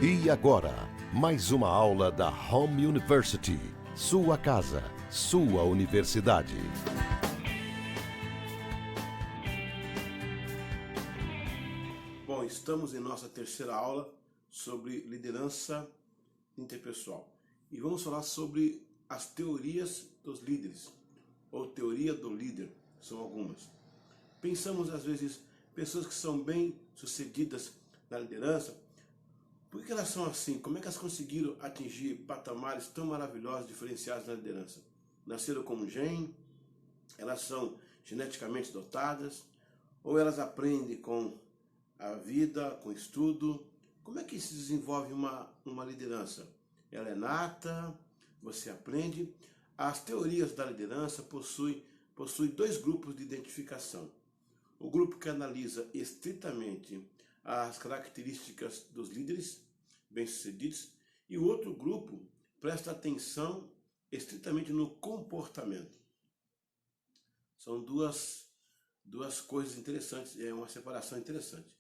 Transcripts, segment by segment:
E agora, mais uma aula da Home University. Sua casa, sua universidade. Bom, estamos em nossa terceira aula sobre liderança interpessoal. E vamos falar sobre as teorias dos líderes, ou teoria do líder, são algumas. Pensamos às vezes, pessoas que são bem sucedidas na liderança, por que elas são assim? Como é que elas conseguiram atingir patamares tão maravilhosos, diferenciados na liderança? Nasceram como gene? Elas são geneticamente dotadas? Ou elas aprendem com a vida, com estudo? Como é que se desenvolve uma liderança? Ela é nata? Você aprende? As teorias da liderança possuem dois grupos de identificação. O grupo que analisa estritamente as características dos líderes bem-sucedidos e o outro grupo presta atenção estritamente no comportamento. São duas coisas interessantes, é uma separação interessante.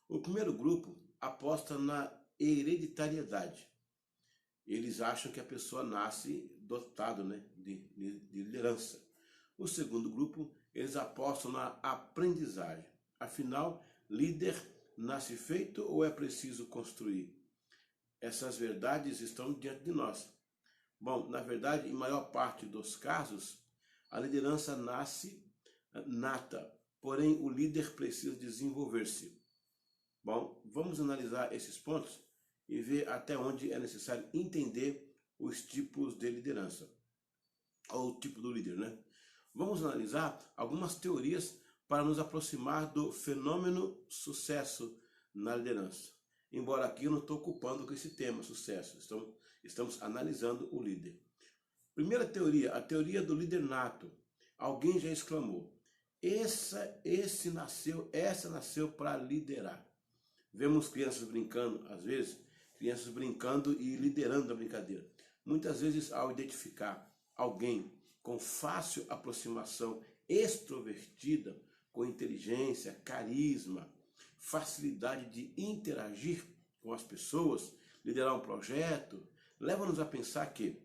O primeiro grupo aposta na hereditariedade. Eles acham que a pessoa nasce dotado, de liderança. O segundo grupo, eles apostam na aprendizagem. Afinal, líder nasce feito ou é preciso construir? Essas verdades estão diante de nós. Bom, na verdade, em maior parte dos casos, a liderança nasce nata, porém o líder precisa desenvolver-se. Bom, vamos analisar esses pontos e ver até onde é necessário entender os tipos de liderança, ou o tipo do líder, Vamos analisar algumas teorias para nos aproximar do fenômeno sucesso na liderança. Embora aqui eu não estou ocupando com esse tema, sucesso. Estamos analisando o líder. Primeira teoria, a teoria do líder nato. Alguém já exclamou, essa nasceu para liderar. Vemos crianças brincando, às vezes, crianças brincando e liderando a brincadeira. Muitas vezes, ao identificar alguém com fácil aproximação, extrovertida, com inteligência, carisma, facilidade de interagir com as pessoas, liderar um projeto, leva-nos a pensar que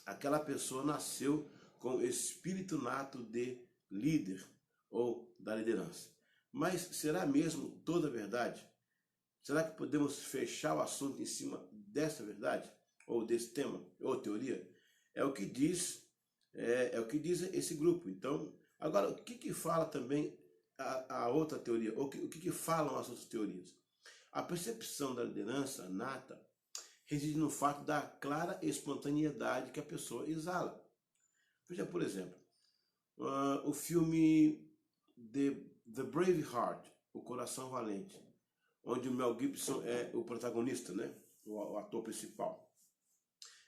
aquela pessoa nasceu com o espírito nato de líder ou da liderança. Mas será mesmo toda a verdade? Será que podemos fechar o assunto em cima dessa verdade? Ou desse tema? Ou teoria? É o que diz esse grupo. Então, agora, o que fala também a outra teoria? O que falam as outras teorias? A percepção da liderança nata reside no fato da clara espontaneidade que a pessoa exala. Veja, por exemplo, o filme The Brave Heart, O Coração Valente, onde o Mel Gibson é o protagonista, o ator principal.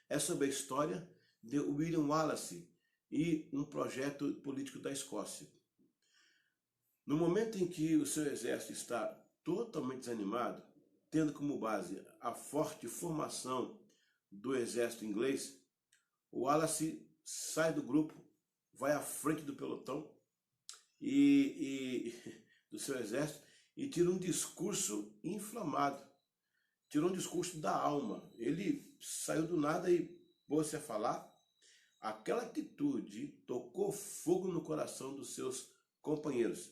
É sobre a história de William Wallace e um projeto político da Escócia. No momento em que o seu exército está totalmente desanimado, tendo como base a forte formação do exército inglês, o Wallace sai do grupo, vai à frente do pelotão e do seu exército e tira um discurso inflamado, tirou um discurso da alma. Ele saiu do nada e pôs-se a falar. Aquela atitude tocou fogo no coração dos seus companheiros.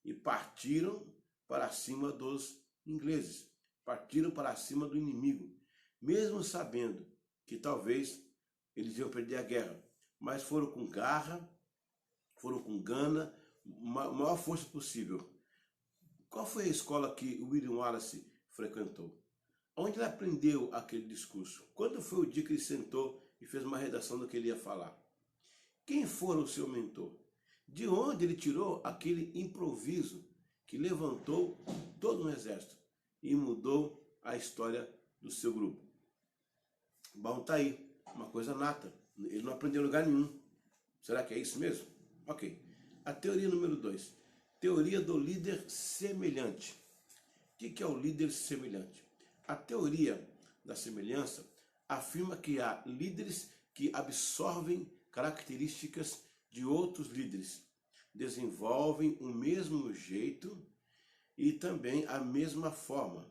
E partiram para cima dos ingleses, partiram para cima do inimigo, mesmo sabendo que talvez eles iam perder a guerra, mas foram com garra, foram com gana, a maior força possível. Qual foi a escola que William Wallace frequentou? Onde ele aprendeu aquele discurso? Quando foi o dia que ele sentou e fez uma redação do que ele ia falar? Quem foi o seu mentor? De onde ele tirou aquele improviso que levantou todo um exército e mudou a história do seu grupo? Bom, tá aí, uma coisa nata. Ele não aprendeu em lugar nenhum. Será que é isso mesmo? Ok. A teoria número 2. Teoria do líder semelhante. O que é o líder semelhante? A teoria da semelhança afirma que há líderes que absorvem características de outros líderes, desenvolvem o mesmo jeito e também a mesma forma.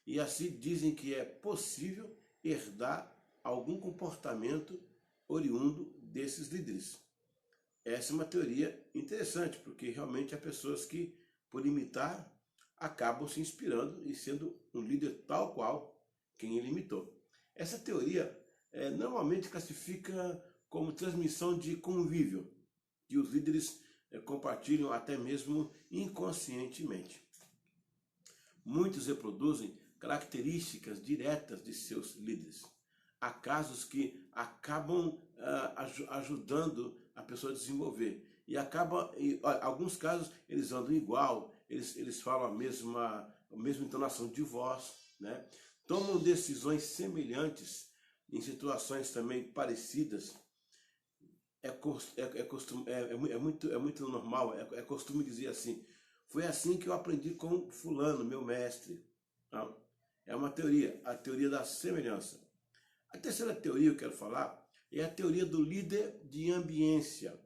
e assim dizem que é possível herdar algum comportamento oriundo desses líderes. Essa é uma teoria interessante, porque realmente há pessoas que, por imitar, acabam se inspirando e sendo um líder tal qual quem ele imitou. Essa teoria normalmente classifica como transmissão de convívio, que os líderes compartilham até mesmo inconscientemente. Muitos reproduzem características diretas de seus líderes. Há casos que acabam ajudando a pessoa a desenvolver. Alguns casos eles andam igual, eles falam a mesma entonação de voz, né? Tomam decisões semelhantes em situações também parecidas. Muito normal, é costume dizer assim: foi assim que eu aprendi com fulano, meu mestre. Não? É uma teoria, a teoria da semelhança. A terceira teoria que eu quero falar é a teoria do líder de ambiência.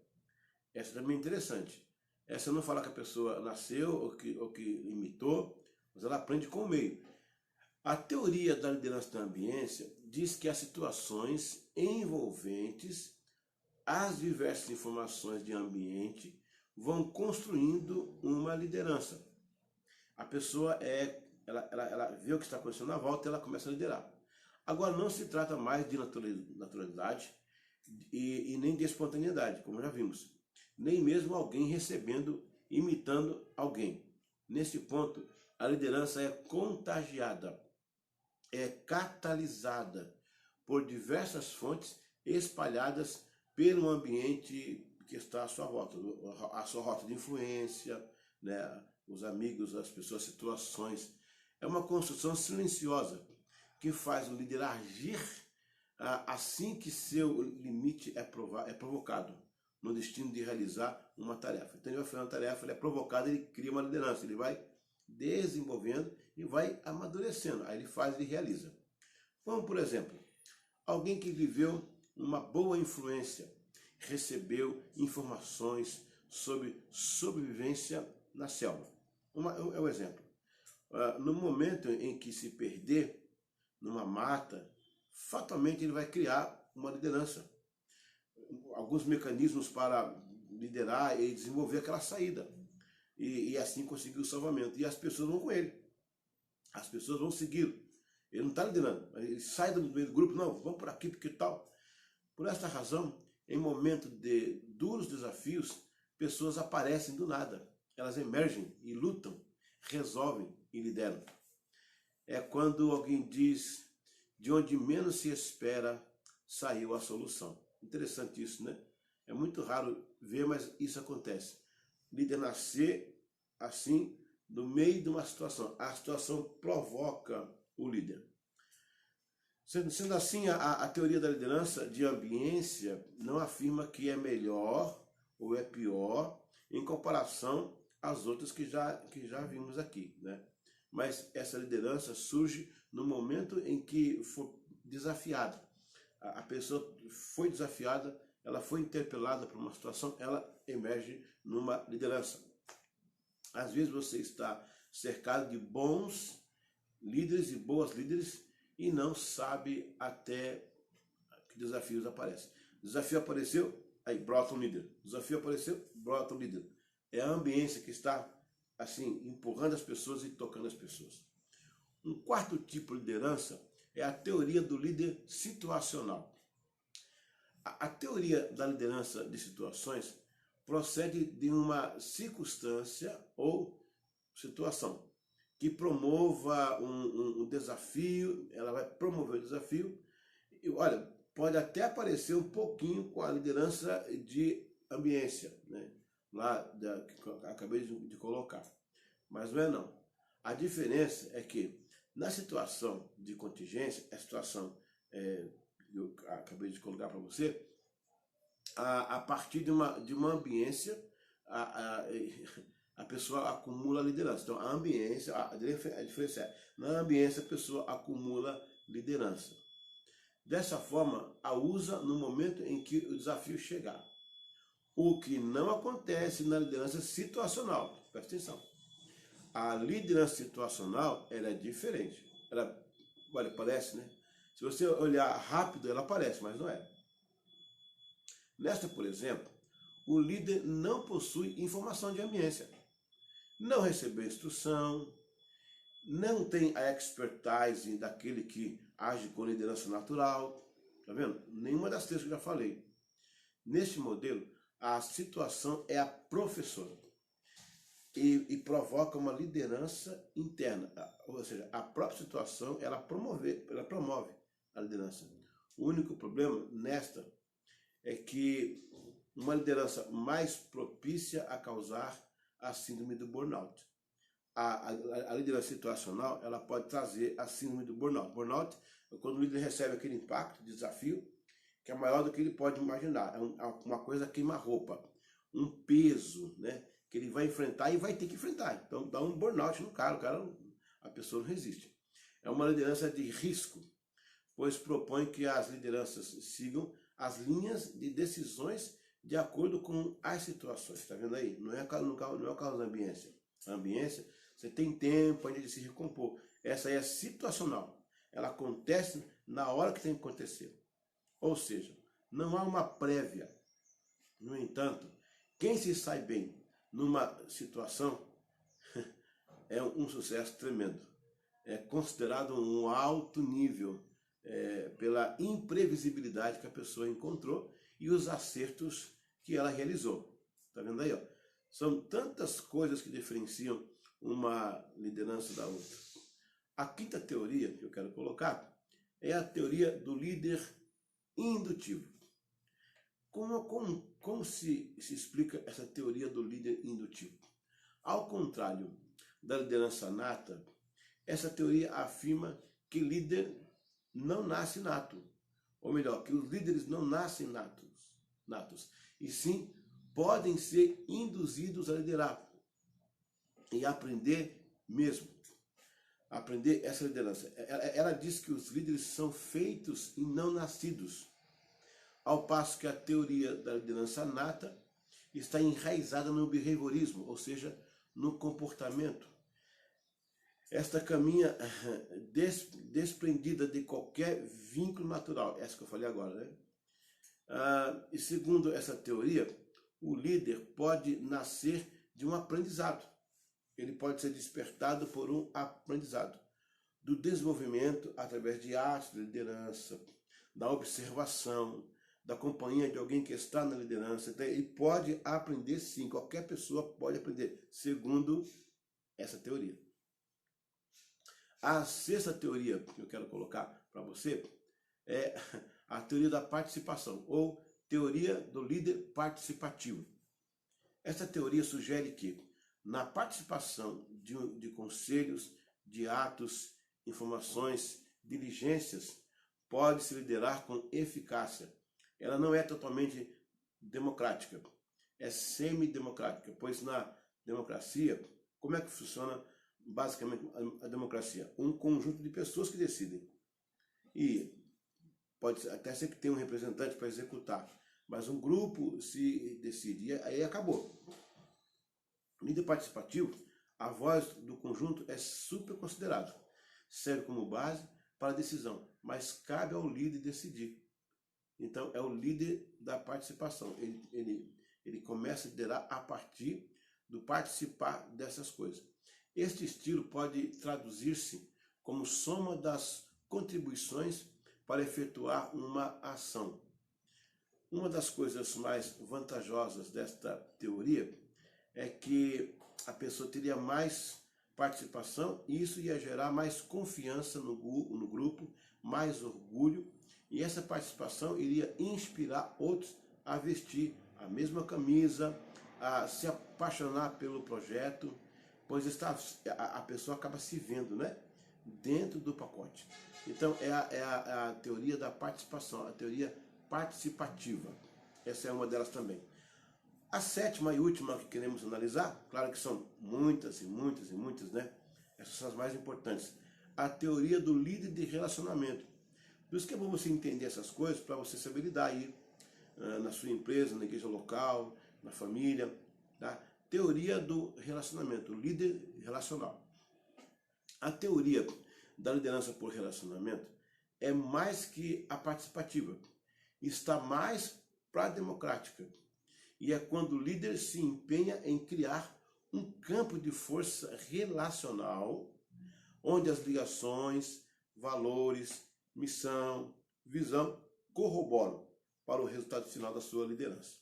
Essa também é interessante. Essa não fala que a pessoa nasceu ou que imitou, mas ela aprende com o meio. A teoria da liderança da ambiência diz que as situações envolventes as diversas informações de ambiente vão construindo uma liderança. A pessoa ela vê o que está acontecendo na volta e ela começa a liderar. Agora, não se trata mais de naturalidade e nem de espontaneidade, como já vimos. Nem mesmo alguém recebendo, imitando alguém. Nesse ponto, a liderança é contagiada, é catalisada por diversas fontes espalhadas pelo ambiente que está à sua volta, a sua rota de influência, né? Os amigos, as pessoas, situações. É uma construção silenciosa que faz o líder agir assim que seu limite é provocado, no destino de realizar uma tarefa. Então ele vai fazer uma tarefa, ele é provocado, ele cria uma liderança, ele vai desenvolvendo e vai amadurecendo. Aí ele faz e realiza. Vamos, por exemplo, alguém que viveu uma boa influência, recebeu informações sobre sobrevivência na selva. É um exemplo. No momento em que se perder numa mata, fatalmente ele vai criar uma liderança. Alguns mecanismos para liderar e desenvolver aquela saída. E assim conseguir o salvamento. E as pessoas vão com ele. As pessoas vão segui-lo. Ele não está liderando. Ele sai do meio do grupo. Não, vamos por aqui, porque tal. Por esta razão, em momento de duros desafios, pessoas aparecem do nada. Elas emergem e lutam, resolvem e lideram. É quando alguém diz: de onde menos se espera, saiu a solução. Interessante isso, né? É muito raro ver, mas isso acontece. Líder nascer assim, no meio de uma situação. A situação provoca o líder. Sendo assim, a teoria da liderança de ambiência não afirma que é melhor ou é pior em comparação às outras que já vimos aqui, né? Mas essa liderança surge no momento em que for desafiada. A pessoa foi desafiada, ela foi interpelada por uma situação, ela emerge numa liderança. Às vezes você está cercado de bons líderes e boas líderes e não sabe até que desafios aparecem. Desafio apareceu, aí brota um líder. Desafio apareceu, brota um líder. É a ambiência que está assim empurrando as pessoas e tocando as pessoas. Um quarto tipo de liderança é a teoria do líder situacional. A teoria da liderança de situações procede de uma circunstância ou situação que promova um desafio, ela vai promover o desafio. E olha, pode até aparecer um pouquinho com a liderança de ambiência, né? Lá que eu acabei de colocar. Mas não é não. A diferença é que na situação de contingência, a situação eu acabei de colocar para você, a partir de uma ambiência, a pessoa acumula liderança. Então, a ambiência, a diferença é, na ambiência a pessoa acumula liderança. Dessa forma, a usa no momento em que o desafio chegar. O que não acontece na liderança situacional. Presta atenção. A liderança situacional ela é diferente. olha, parece, né? Se você olhar rápido, ela aparece, mas não é. Nesta, por exemplo, o líder não possui informação de ambiência, não recebeu instrução, não tem a expertise daquele que age com liderança natural. Tá vendo? Nenhuma das três que eu já falei. Neste modelo, a situação é a professora e provoca uma liderança interna. Ou seja, a própria situação ela promove a liderança. O único problema nesta é que uma liderança mais propícia a causar a síndrome do burnout. A liderança situacional ela pode trazer a síndrome do burnout. Burnout é quando o líder recebe aquele impacto, desafio, que é maior do que ele pode imaginar. É uma coisa queima-roupa, um peso, né, que ele vai enfrentar e vai ter que enfrentar. Então dá um burnout no cara, a pessoa não resiste. É uma liderança de risco, pois propõe que as lideranças sigam as linhas de decisões de acordo com as situações. Está vendo aí? Não é o caso da ambiência. A ambiência, você tem tempo ainda de se recompor. Essa aí é situacional. Ela acontece na hora que tem que acontecer. Ou seja, não há uma prévia. No entanto, quem se sai bem numa situação é um sucesso tremendo. É considerado um alto nível pela imprevisibilidade que a pessoa encontrou e os acertos que ela realizou. Tá vendo aí? Ó? São tantas coisas que diferenciam uma liderança da outra. A quinta teoria que eu quero colocar é a teoria do líder indutivo. Como se explica essa teoria do líder indutivo? Ao contrário da liderança nata, essa teoria afirma que líder não nasce nato. Ou melhor, que os líderes não nascem natos, e sim podem ser induzidos a liderar e aprender mesmo. Aprender essa liderança. Ela diz que os líderes são feitos e não nascidos, ao passo que a teoria da liderança nata está enraizada no behaviorismo, ou seja, no comportamento. Esta caminha desprendida de qualquer vínculo natural, essa que eu falei agora, né? E segundo essa teoria, o líder pode nascer de um aprendizado. Ele pode ser despertado por um aprendizado do desenvolvimento através de atos de liderança, da observação, da companhia de alguém que está na liderança. Então, ele pode aprender sim, qualquer pessoa pode aprender, segundo essa teoria. A sexta teoria que eu quero colocar para você é a teoria da participação, ou teoria do líder participativo. Essa teoria sugere que, na participação de conselhos, de atos, informações, diligências, pode-se liderar com eficácia. Ela não é totalmente democrática, é semidemocrática, pois na democracia, como é que funciona basicamente a democracia? Um conjunto de pessoas que decidem. E pode até ser que tenha um representante para executar, mas um grupo se decide, e aí acabou. Líder participativo, a voz do conjunto é super considerado, serve como base para a decisão, mas cabe ao líder decidir. Então é o líder da participação, ele começa a liderar a partir do participar dessas coisas. Este estilo pode traduzir-se como soma das contribuições para efetuar uma ação. Uma das coisas mais vantajosas desta teoria é que a pessoa teria mais participação e isso ia gerar mais confiança no grupo, mais orgulho, e essa participação iria inspirar outros a vestir a mesma camisa, a se apaixonar pelo projeto, pois a pessoa acaba se vendo, né, dentro do pacote. Então é a teoria da participação, a teoria participativa. Essa é uma delas também. A sétima e última que queremos analisar, claro que são muitas e muitas e muitas, né? Essas são as mais importantes. A teoria do líder de relacionamento. Por isso que é bom você entender essas coisas para você saber lidar aí na sua empresa, na igreja local, na família, tá? Teoria do relacionamento, o líder relacional. A teoria da liderança por relacionamento é mais que a participativa, está mais para a democrática. E é quando o líder se empenha em criar um campo de força relacional, onde as ligações, valores, missão, visão corroboram para o resultado final da sua liderança.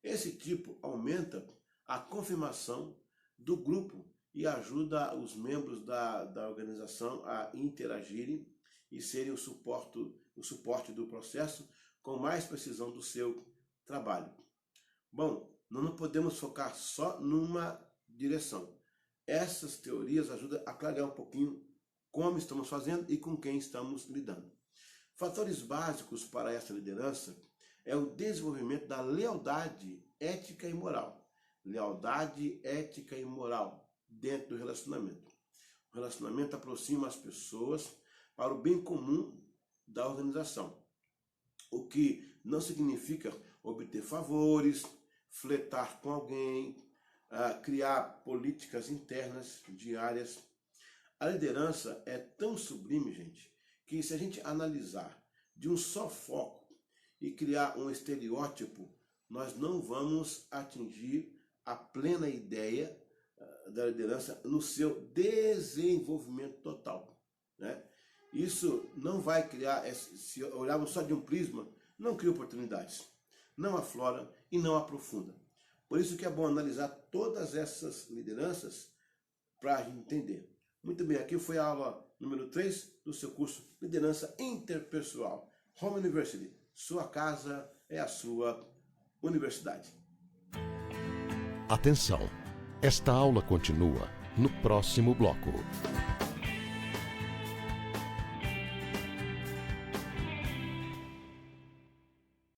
Esse tipo aumenta a confirmação do grupo e ajuda os membros da organização a interagirem e serem o suporte do processo com mais precisão do seu trabalho. Bom, não podemos focar só numa direção. Essas teorias ajudam a clarear um pouquinho como estamos fazendo e com quem estamos lidando. Fatores básicos para essa liderança é o desenvolvimento da lealdade ética e moral. Lealdade ética e moral dentro do relacionamento. O relacionamento aproxima as pessoas para o bem comum da organização, o que não significa obter favores, flertar com alguém, criar políticas internas diárias. A liderança é tão sublime, gente, que se a gente analisar de um só foco e criar um estereótipo, nós não vamos atingir a plena ideia da liderança no seu desenvolvimento total, né? Isso não vai criar, se olharmos só de um prisma, não cria oportunidades, não aflora e não aprofunda. Por isso que é bom analisar todas essas lideranças para a gente entender. Muito bem, aqui foi a aula número 3 do seu curso Liderança Interpessoal. Home University, sua casa é a sua universidade. Atenção! Esta aula continua no próximo bloco.